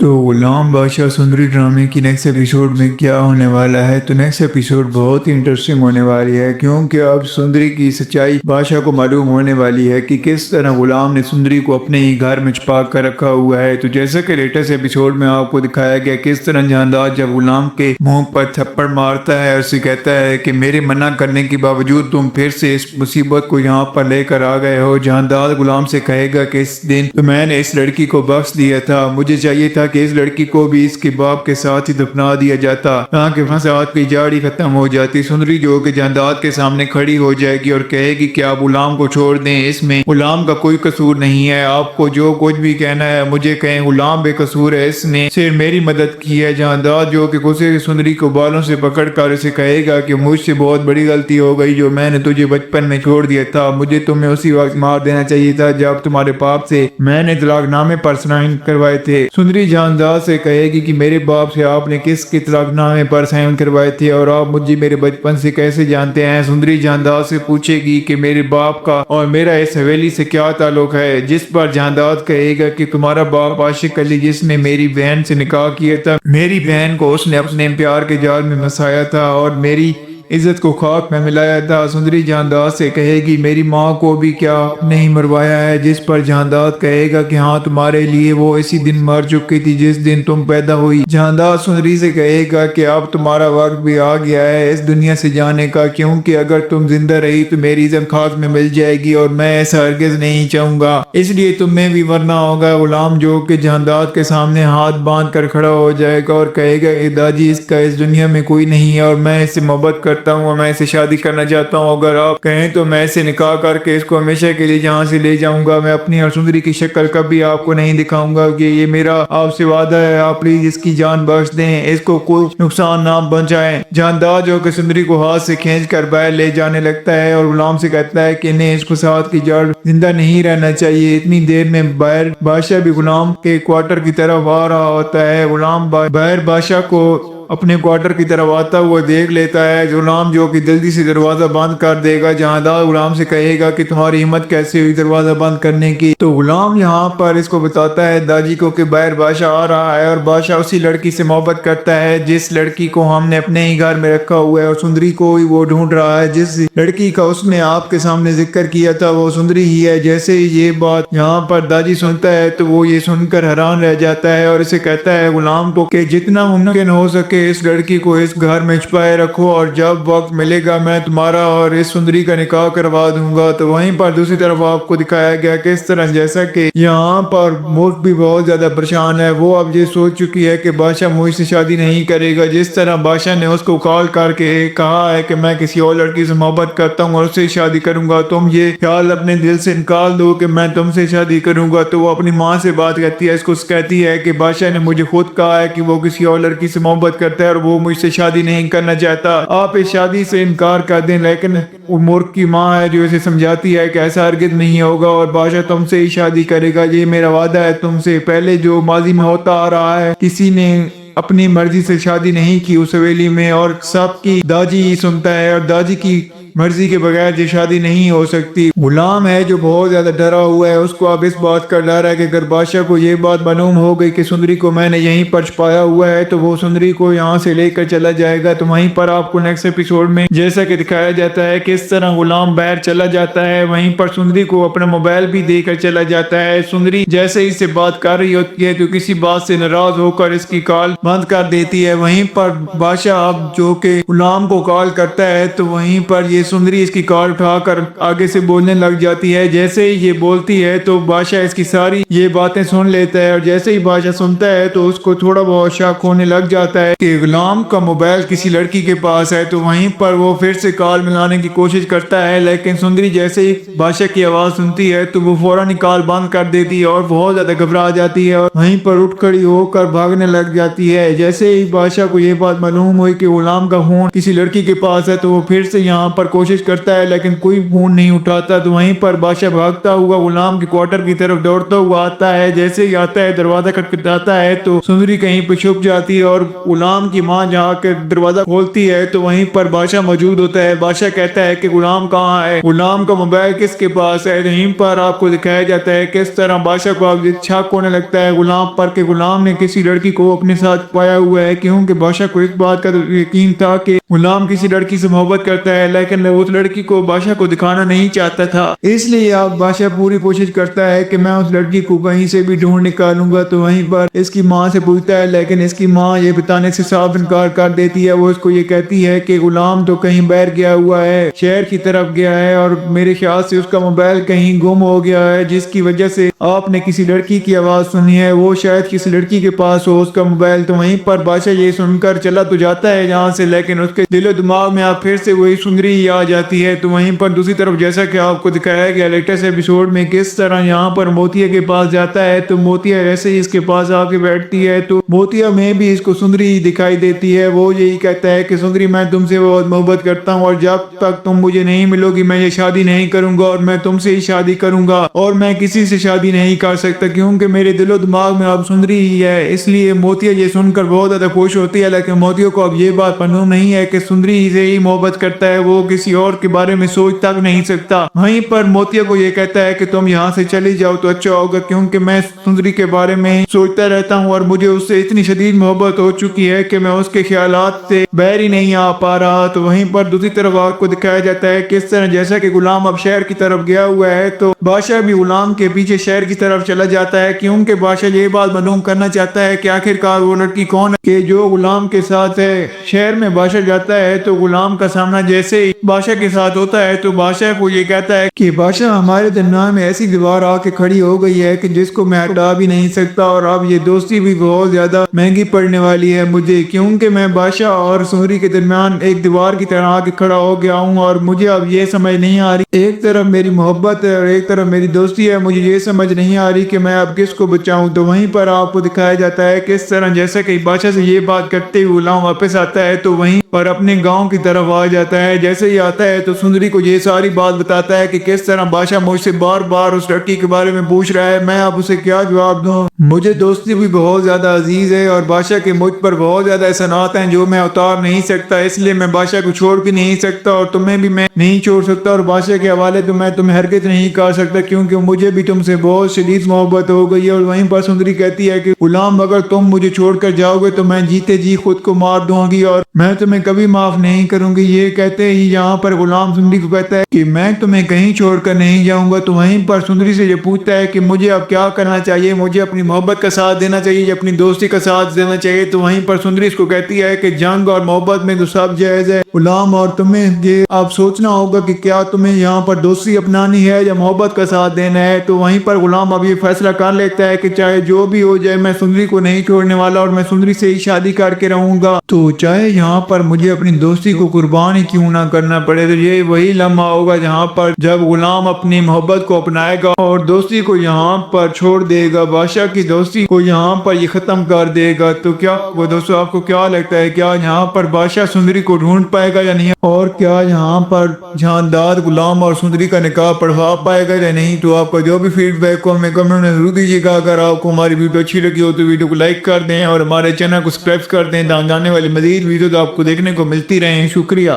تو غلام بادشاہ سندری ڈرامے کی نیکسٹ ایپیسوڈ میں کیا ہونے والا ہے؟ تو نیکسٹ ایپیسوڈ بہت ہی انٹرسٹنگ ہونے والی ہے، کیونکہ اب سندری کی سچائی بادشاہ کو معلوم ہونے والی ہے کہ کس طرح غلام نے سندری کو اپنے ہی گھر میں چھپا کر رکھا ہوا ہے۔ تو جیسا کہ لیٹسٹ ایپیسوڈ میں آپ کو دکھایا گیا کس طرح جہانداد جب غلام کے منہ پر تھپڑ مارتا ہے اور اسے کہتا ہے کہ میرے منع کرنے کے باوجود تم پھر سے اس مصیبت کو یہاں پر لے کر آ گئے ہو۔ جہانداد غلام سے کہے گا کہ اس دن تو میں نے اس لڑکی کو بخش دیا تھا، مجھے چاہیے تھا کہ اس لڑکی کو بھی اس کے باپ کے ساتھ ہی دفنا دیا جاتا تاکہ فساد کی جاڑی ختم ہو جاتی۔ سندری جو کہ جہانداد کے سامنے کھڑی ہو جائے گی اور کہے گی کہ آپ غلام کو چھوڑ دیں، اس میں غلام کا کوئی قصور نہیں ہے، آپ کو جو کچھ بھی کہنا ہے مجھے کہیں، غلام بے قصور ہے، اس نے صرف میری مدد کی ہے۔ جہانداد جو کہ غصے سے سندری کو بالوں سے پکڑ کر اسے کہے گا کہ مجھ سے بہت بڑی غلطی ہو گئی جو میں نے تجھے بچپن میں چھوڑ دیا تھا، مجھے تمہیں اسی وقت مار دینا چاہیے تھا جب تمہارے باپ سے میں نے طلاق نامے پر سائن کروائے تھے۔ سندری جہانداد سے کہے گی کہ میرے باپ سے آپ نے کس کے طلاق نامے پر سائن کروائے تھے اور آپ مجھے میرے بچپن سے کیسے جانتے ہیں؟ سندری جہانداد سے پوچھے گی کہ میرے باپ کا اور میرا اس حویلی سے کیا تعلق ہے، جس پر جہانداد کہے گا کہ تمہارا باپ عاشق علی جس نے میری بہن سے نکاح کیا تھا، میری بہن کو اس نے اپنے پیار کے جال میں پھنسایا تھا اور میری عزت کو خاک میں ملایا تھا۔ سندری جہانداد سے کہے گی میری ماں کو بھی کیا نہیں مروایا ہے، جس پر جہانداد کہے گا کہ ہاں تمہارے لیے وہ اسی دن مر چکی تھی جس دن تم پیدا ہوئی۔ جہانداد سندری سے کہے گا کہ اب تمہارا وقت بھی آ گیا ہے اس دنیا سے جانے کا، کیونکہ اگر تم زندہ رہی تو میری عزت خاک میں مل جائے گی اور میں ایسا ہرگز نہیں چاہوں گا، اس لیے تمہیں بھی مرنا ہوگا۔ غلام جو کہ جہانداد کے سامنے ہاتھ باندھ کر کھڑا ہو جائے گا اور کہے گا کہ داجی اس کا اس دنیا میں کوئی نہیں ہے اور میں اس سے محبت کرتا ہوں اور میں اسے شادی کرنا چاہتا ہوں، اگر آپ کہیں تو میں اسے نکاح کر کے اس کو ہمیشہ کے لیے جہاں سے لے جاؤں گا، میں اپنی اور سندری کی شکل کبھی آپ کو نہیں دکھاؤں گا، کہ یہ میرا آپ سے وعدہ ہے، آپ پلیز اس کی جان بخش دیں، اس کو کوئی نقصان نہ پہنچائیں۔ جہانداد جو کہ سندری کو ہاتھ سے کھینچ کر باہر لے جانے لگتا ہے اور غلام سے کہتا ہے کہ انہیں اس کو ساتھ کی جڑ زندہ نہیں رہنا چاہیے۔ اتنی دیر میں باہر بادشاہ بھی غلام کے کوارٹر کی طرف آ رہا ہوتا ہے۔ غلام باہر بادشاہ کو اپنے کوارٹر کی طرف آتا ہوا دیکھ لیتا ہے۔ غلام جو کہ جلدی سے دروازہ بند کر دے گا۔ جہانداد غلام سے کہے گا کہ تمہاری ہمت کیسے ہوئی دروازہ بند کرنے کی؟ تو غلام یہاں پر اس کو بتاتا ہے داجی کو کہ باہر بادشاہ آ رہا ہے اور بادشاہ اسی لڑکی سے محبت کرتا ہے جس لڑکی کو ہم نے اپنے ہی گھر میں رکھا ہوا ہے اور سندری کو ہی وہ ڈھونڈ رہا ہے، جس لڑکی کا اس نے آپ کے سامنے ذکر کیا تھا وہ سندری ہی ہے۔ جیسے ہی یہ بات یہاں پر داجی سنتا ہے تو وہ یہ سن کر حیران رہ جاتا ہے اور اسے کہتا ہے غلام کو کہ جتنا ممکن ہو سکے اس لڑکی کو اس گھر میں چھپائے رکھو اور جب وقت ملے گا میں تمہارا اور اس سندری کا نکاح کروا دوں گا۔ تو وہیں پر دوسری طرف آپ کو دکھایا گیا کس طرح جیسا کہ یہاں پر ملک بھی بہت زیادہ پریشان ہے، وہ اب یہ سوچ چکی ہے کہ بادشاہ مجھ سے شادی نہیں کرے گا، جس طرح بادشاہ نے اس کو کال کر کے کہا ہے کہ میں کسی اور لڑکی سے محبت کرتا ہوں اور اس سے شادی کروں گا، تم یہ خیال اپنے دل سے نکال دو کہ میں تم سے شادی کروں گا۔ تو وہ اپنی ماں سے بات کرتی ہے، اس کو کہتی ہے کہ بادشاہ نے مجھے خود کہا ہے کہ وہ کسی اور لڑکی سے محبت کرتا ہے اور وہ مجھ سے شادی نہیں کرنا چاہتا، آپ اس شادی سے انکار کر دیں۔ لیکن وہ مورخ کی ماں ہے جو اسے سمجھاتی ہے کہ ایسا ہرگز نہیں ہوگا اور بادشاہ تم سے ہی شادی کرے گا، یہ میرا وعدہ ہے تم سے، پہلے جو ماضی میں ہوتا آ رہا ہے کسی نے اپنی مرضی سے شادی نہیں کی اس حویلی میں اور سب کی داجی ہی سنتا ہے اور داجی کی مرضی کے بغیر یہ شادی نہیں ہو سکتی۔ غلام ہے جو بہت زیادہ ڈرا ہوا ہے، اس کو اب اس بات کا ڈر ہے کہ اگر بادشاہ کو یہ بات معلوم ہو گئی کہ سندری کو میں نے یہیں پر چھپایا ہوا ہے تو وہ سندری کو یہاں سے لے کر چلا جائے گا۔ تو وہیں پر آپ کو نیکسٹ ایپیسوڈ میں جیسا کہ دکھایا جاتا ہے کس طرح غلام باہر چلا جاتا ہے، وہیں پر سندری کو اپنا موبائل بھی دے کر چلا جاتا ہے۔ سندری جیسے ہی سے بات کر رہی ہوتی ہے تو کسی بات سے ناراض ہو کر اس کی کال بند کر دیتی ہے۔ وہیں پر بادشاہ اب جو کہ غلام کو کال کرتا ہے تو وہیں پر یہ سندری اس کی کال اٹھا کر آگے سے بولنے لگ جاتی ہے۔ جیسے ہی یہ بولتی ہے تو بادشاہ اس کی ساری یہ باتیں سن لیتا ہے اور جیسے ہی بادشاہ سنتا ہے تو اس کو تھوڑا بہت شک ہونے لگ جاتا ہے کہ غلام کا موبائل کسی لڑکی کے پاس ہے۔ تو وہیں پر وہ پھر سے کال ملانے کی کوشش کرتا ہے، لیکن سندری جیسے ہی بادشاہ کی آواز سنتی ہے تو وہ فوراً کال بند کر دیتی ہے اور بہت زیادہ گھبرا جاتی ہے اور وہیں پر اٹھ کھڑی ہو کر بھاگنے لگ جاتی ہے۔ جیسے ہی بادشاہ کو یہ بات معلوم ہوئی کہ غلام کا فون کسی لڑکی کے پاس ہے تو وہ پھر سے یہاں پر کوشش کرتا ہے لیکن کوئی فون نہیں اٹھاتا۔ تو وہیں پر بادشاہ بھاگتا ہوا غلام کے کوارٹر کی طرف دوڑتا ہوا آتا ہے۔ جیسے ہی آتا ہے دروازہ کھٹکھٹاتا ہے تو سندری کہیں پہ چھپ جاتی ہے اور غلام کی ماں جا کے دروازہ کھولتی ہے تو وہیں پر بادشاہ موجود ہوتا ہے۔ بادشاہ کہتا ہے کہ غلام کہاں ہے، غلام کا موبائل کس کے پاس ہے۔ یہیں پر آپ کو دکھایا جاتا ہے کس طرح بادشاہ کو اب شک ہونے لگتا ہے غلام پر کہ غلام نے کسی لڑکی کو اپنے ساتھ پایا ہوا ہے، کیونکہ بادشاہ کو اس بات کا یقین تھا کہ غلام کسی لڑکی سے محبت کرتا ہے، لیکن اس لڑکی کو بادشاہ کو دکھانا نہیں چاہتا تھا۔ اس لیے اب بادشاہ پوری کوشش کرتا ہے کہ میں اس لڑکی کو کہیں سے بھی ڈھونڈ نکالوں گا۔ تو وہیں پر اس کی ماں سے پوچھتا ہے لیکن اس کی ماں یہ بتانے سے صاف انکار کر دیتی ہے۔ وہ اس کو یہ کہتی ہے کہ غلام تو کہیں باہر گیا ہوا ہے، شہر کی طرف گیا ہے، اور میرے خیال سے اس کا موبائل کہیں گم ہو گیا ہے، جس کی وجہ سے آپ نے کسی لڑکی کی آواز سنی ہے، وہ شاید کسی لڑکی کے پاس ہو اس کا موبائل۔ تو وہیں پر بادشاہ یہ سن کر چلا تو جاتا ہے یہاں سے، لیکن اس کے دل و دماغ میں اب پھر سے وہی سندری ہی آ جاتی ہے۔ تو وہیں پر دوسری طرف جیسا کہ آپ کو دکھایا گیا لیٹسٹ ایپیسوڈ میں کس طرح یہاں پر موتیا کے پاس جاتا ہے، تو موتیا ایسے ہی اس کے پاس آ کے بیٹھتی ہے تو موتیا میں بھی اس کو سندری ہی دکھائی دیتی ہے۔ وہ یہی کہتا ہے کہ سندری میں تم سے بہت محبت کرتا ہوں، اور جب تک تم مجھے نہیں ملو گی میں یہ شادی نہیں کروں گا، اور میں تم سے ہی شادی کروں گا، اور میں کسی سے شادی نہیں کر سکتا کیونکہ میرے دل و دماغ میں اب سندری ہی ہے۔ اس لیے موتیا یہ سن کر بہت زیادہ خوش ہوتی ہے، لیکن موتیا کو اب یہ بات معلوم نہیں ہے کہ سندری ہی سے ہی محبت کرتا ہے، وہ کسی اور کے بارے میں سوچ تک نہیں سکتا۔ وہیں پر موتیا کو یہ کہتا ہے کہ تم یہاں سے چلی جاؤ تو اچھا ہوگا، کیونکہ میں سندری کے بارے میں سوچتا رہتا ہوں اور مجھے اس سے اتنی شدید محبت ہو چکی ہے کہ میں اس کے خیالات سے باہر ہی نہیں آ پا رہا۔ تو وہیں پر دوسری طرف آپ کو دکھایا جاتا ہے کس طرح جیسا کہ غلام اب شہر کی طرف گیا ہوا ہے تو بادشاہ بھی غلام کے پیچھے شہر کی طرف چلا جاتا ہے، کیونکہ بادشاہ یہ بات معلوم کرنا چاہتا ہے کہ آخرکار وہ لڑکی کون ہے کہ جو غلام کے ساتھ ہے۔ شہر میں بادشاہ جاتا ہے تو غلام کا سامنا جیسے ہی بادشاہ کے ساتھ ہوتا ہے تو بادشاہ کو یہ کہتا ہے کہ بادشاہ ہمارے درمیان میں ایسی دیوار آ کے کھڑی ہو گئی ہے کہ جس کو میں ہٹا بھی نہیں سکتا، اور اب یہ دوستی بھی بہت زیادہ مہنگی پڑنے والی ہے مجھے، کیونکہ میں بادشاہ اور سندری کے درمیان ایک دیوار کی طرح آ کے کھڑا ہو گیا ہوں، اور مجھے اب یہ سمجھ نہیں آ رہی ایک طرف میری محبت ہے اور ایک طرف میری دوستی ہے، مجھے یہ سمجھ نہیں آ رہی کہ میں اب کس کو بچاؤں۔ تو وہیں پر آپ کو دکھایا جاتا ہے کس طرح جیسا کہ بادشاہ سے یہ بات کرتے ہوئے غلام واپس آتا ہے تو وہیں پر اپنے گاؤں کی طرف آ جاتا ہے۔ جیسے ہی آتا ہے تو سندری کو یہ ساری بات بتاتا ہے کہ کس طرح بادشاہ مجھ سے بار بار اس لڑکی کے بارے میں پوچھ رہا ہے، میں اب اسے کیا جواب دوں۔ مجھے دوستی بھی بہت زیادہ عزیز ہے اور بادشاہ کے مجھ پر بہت زیادہ احسانات ہیں جو میں اتار نہیں سکتا، اس لیے میں بادشاہ کو چھوڑ بھی نہیں سکتا اور تمہیں بھی میں نہیں چھوڑ سکتا، اور بادشاہ کے حوالے تو میں تمہیں ہرگز نہیں کر سکتا کیونکہ مجھے بھی تم سے بہت شدید محبت ہو گئی ہے۔ اور وہیں پر سندری کہتی ہے کہ غلام اگر تم مجھے چھوڑ کر جاؤ گے تو میں جیتے جی خود کو مار دوں گی اور میں تمہیں کبھی معاف نہیں کروں گی۔ یہ کہتے ہی یہاں پر غلام سندری کو کہتا ہے کہ میں تمہیں کہیں چھوڑ کر نہیں جاؤں گا۔ تو وہیں پر سندری سے یہ پوچھتا ہے کہ مجھے اب کیا کرنا چاہیے، مجھے اپنی محبت کا ساتھ دینا چاہیے یا اپنی دوستی کا ساتھ دینا چاہیے۔ تو وہیں پر سندری اس کو کہتی ہے کہ جنگ اور محبت میں تو سب جائز ہے غلام، اور تمہیں یہ اب سوچنا ہوگا کہ کیا تمہیں یہاں پر دوستی اپنانی ہے یا محبت کا ساتھ دینا ہے۔ تو وہیں پر غلام اب یہ فیصلہ کر لیتا ہے کہ چاہے جو بھی ہو جائے میں سندری کو نہیں چھوڑنے والا اور میں سندری سے ہی شادی کر کے رہوں گا، تو چاہے یہاں پر مجھے اپنی دوستی کو قربان ہی کیوں نہ کرنا پڑے۔ تو یہ وہی لمحہ ہوگا جہاں پر جب غلام اپنی محبت کو اپنائے گا اور دوستی کو یہاں پر چھوڑ دے گا، بادشاہ کی دوستی کو یہاں پر یہ ختم کر دے گا۔ تو کیا وہ دوستو آپ کو کیا لگتا ہے، کیا یہاں پر بادشاہ سندری کو ڈھونڈ پائے گا یا نہیں، اور کیا یہاں پر جہانداد غلام اور سندری کا نکاح پڑھوا پائے گا یا نہیں؟ تو آپ کا جو بھی فیڈ بیک ہو ہمیں کمنٹ میں ضرور دیجیے گا۔ اگر آپ کو ہماری ویڈیو اچھی لگی ہو تو ویڈیو کو لائک کر دیں اور ہمارے چینل کو سبسکرائب کر دیں تاکہ آنے والی مزید ویڈیوز آپ کو دیکھنے کو ملتی رہیں۔ شکریہ۔